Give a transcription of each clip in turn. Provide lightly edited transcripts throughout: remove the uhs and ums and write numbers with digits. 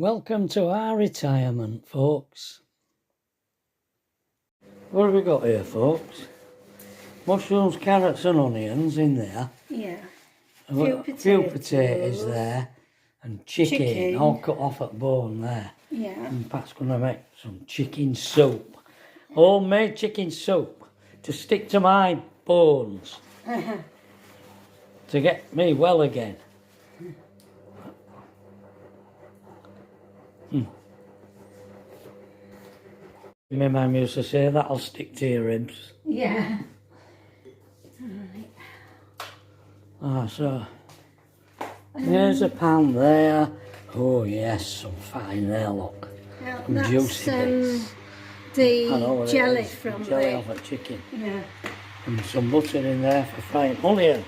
Welcome to our retirement, folks. What have we got here, folks? Mushrooms, carrots and onions in there. Yeah. A few potatoes there. And chicken, all cut off at bone there. Yeah. And Pat's going to make some chicken soup. Homemade chicken soup to stick to my bones. To get me well again. My mum used to say that'll stick to your ribs. Yeah. So there's a pan there. Oh yes, some fine there, look. Now, Some that's juicy bits. the jelly from jelly the... off a chicken. Yeah. And some butter in there for frying onions.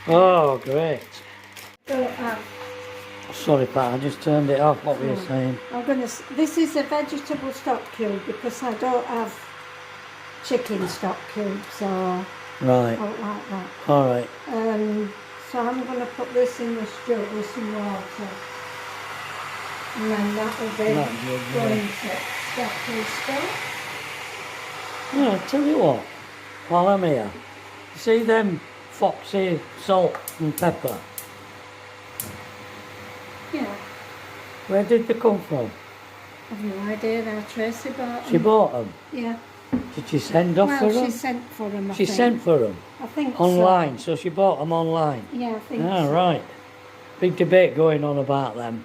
Oh, great. So, Sorry, Pat, I just turned it off. What were you saying? this is a vegetable stock cube because I don't have chicken stock cubes or Right. like that. All right. So I'm going to put this in the stew with some water. And then that will be going to stock cube stuff. Yeah, I'll tell you what. While I'm here, you see them foxy salt and pepper? Yeah. Where did they come from? I've no idea now. Tracy bought them. She bought them. Yeah. Did she send off for Well, them? she sent for them, I She think. sent for them I think online, so she bought them online. So. Yeah, I think Ah, so. right. Big debate going on about them.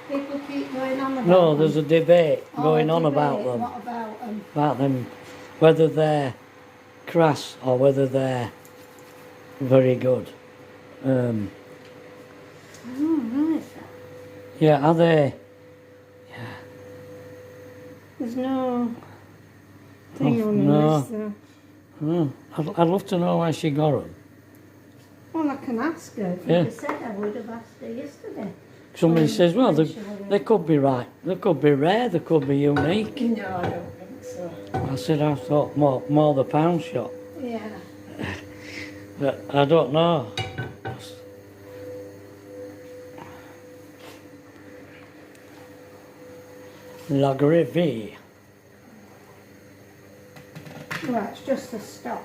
People keep going on about No, them. there's a debate Oh, going on debate. about them. What about them? About them, whether they're crass or whether they're very good. Oh, right. Yeah, are they? There's no thing on no. this, though. I'd love to know where she got them. Well, I can ask her. If Yeah. you said I would have asked her yesterday. Somebody says, well, when they, she was they could be right, they could be rare, they could be unique. No, I don't think so. I said, I thought more the pound shop. Yeah. But I don't know. La Gravy. Well, it's just the stock,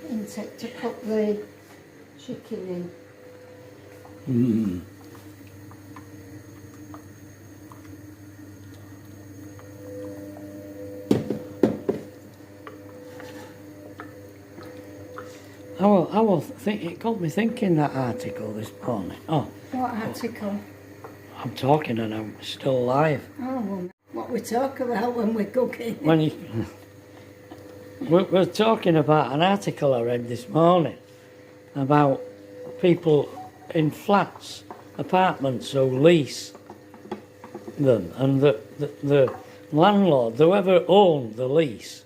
isn't it, to put the chicken in. I will think it got me thinking, that article this morning. Oh, What article? I'm talking and I'm still alive. Oh, well, what we talk about when we're cooking. When you, we're talking about an article I read this morning about people in flats, apartments who lease them, and the landlord, whoever owned the lease,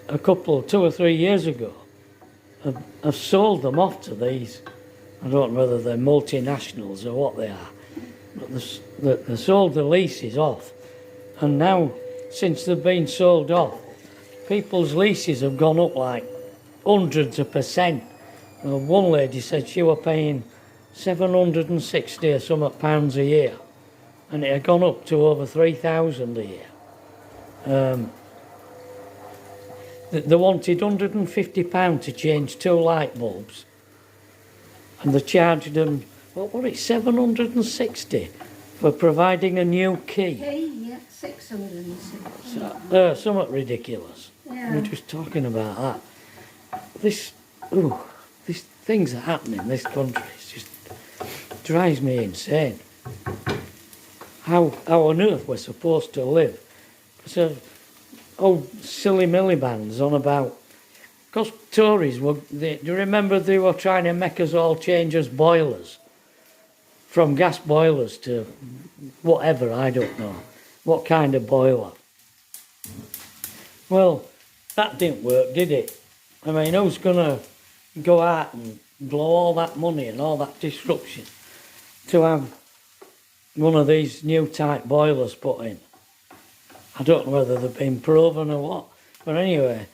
a couple, 2 or 3 years ago, have sold them off to these. I don't know whether they're multinationals or what they are, but they sold the leases off, and now since they've been sold off, people's leases have gone up like hundreds of %. One lady said she were paying 760 or something pounds a year, and it had gone up to over 3,000 a year. They wanted £150 to change 2 light bulbs, and they charged them, what was it, 760 for providing a new key. Hey, yeah, 660. Somewhat ridiculous. Yeah. We're just talking about that. These things are happening in this country. It just drives me insane. How on earth we're supposed to live? So, silly millibands on about, because Tories do you remember they were trying to make us all change as boilers, from gas boilers to whatever, I don't know what kind of boiler. Well, that didn't work, did it? I mean, who's gonna go out and blow all that money and all that disruption to have one of these new type boilers put in? I don't know whether they've been proven or what, but anyway,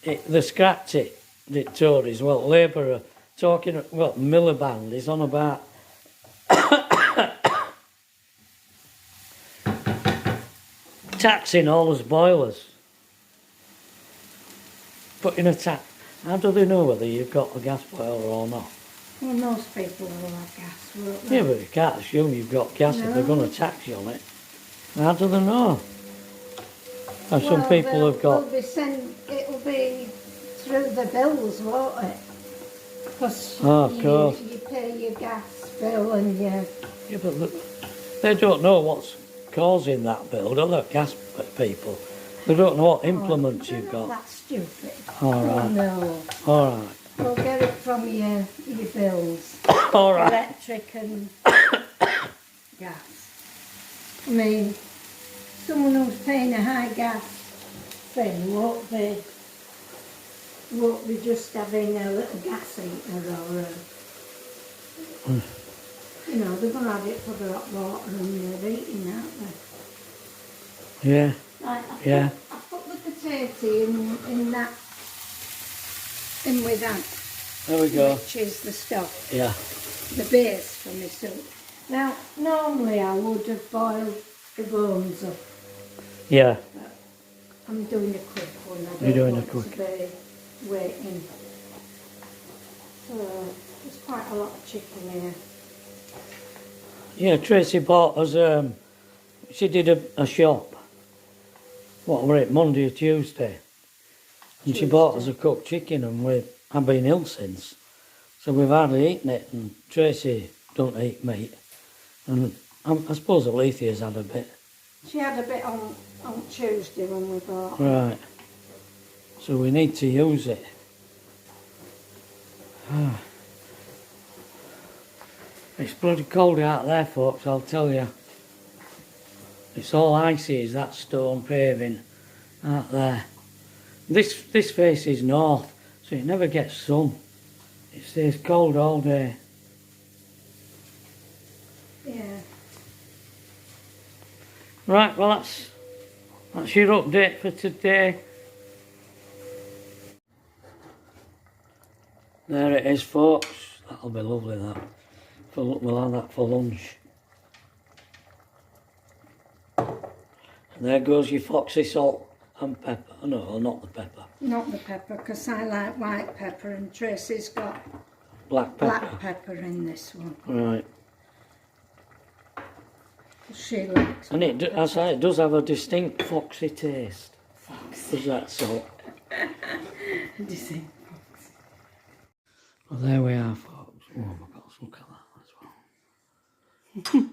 they scrapped it, the Tories. Well, Labour are talking, well, Miliband is on about taxing all those boilers. Putting a tax. How do they know whether you've got a gas boiler or not? Well, most people will have gas, won't they? Yeah, but you can't assume you've got gas if they're No. going to tax you on it. How do they know? And some people have got... It'll be through the bills, won't it? Because of course. you pay your gas bill and your... Yeah, but they don't know what's causing that bill, do they? Gas people. They don't know what implements you've got. That's stupid. All right. Oh, no. All right. We'll get it from your bills. All right. Electric and gas. I mean, someone who's paying a high gas thing won't be just having a little gas heater or a, you know, they're going to have it for the hot water and their heating, aren't they? Yeah. Right, Yeah. I put the potato in with that. There we go. Which is the stuff, Yeah. the base for my soup. Now, normally I would have boiled the bones up. Yeah. I'm doing a quick one. I You're don't doing a want quick. to be waiting. So, there's quite a lot of chicken here. Yeah, Tracy bought us, she did a shop. What were it, Monday or Tuesday? And she bought us a cooked chicken and I've been ill since. So we've hardly eaten it and Tracy don't eat meat. And I suppose Alethea's had a bit. She had a bit on Tuesday when we bought. Right. So we need to use it. It's bloody cold out there, folks, I'll tell you. It's all icy as that stone paving out there. This faces north, so it never gets sun. It stays cold all day. Yeah. Right, well that's your update for today. There it is, folks. That'll be lovely, that. We'll have that for lunch. And there goes your foxy salt and pepper. Oh, no, not the pepper. Not the pepper, because I like white pepper and Tracy's got Black pepper. black pepper in this one. Right. She likes And I say, it does have a distinct foxy taste. foxy. Does that salt? Distinct foxy. Well, there we are, folks. Oh my God, look at that as well.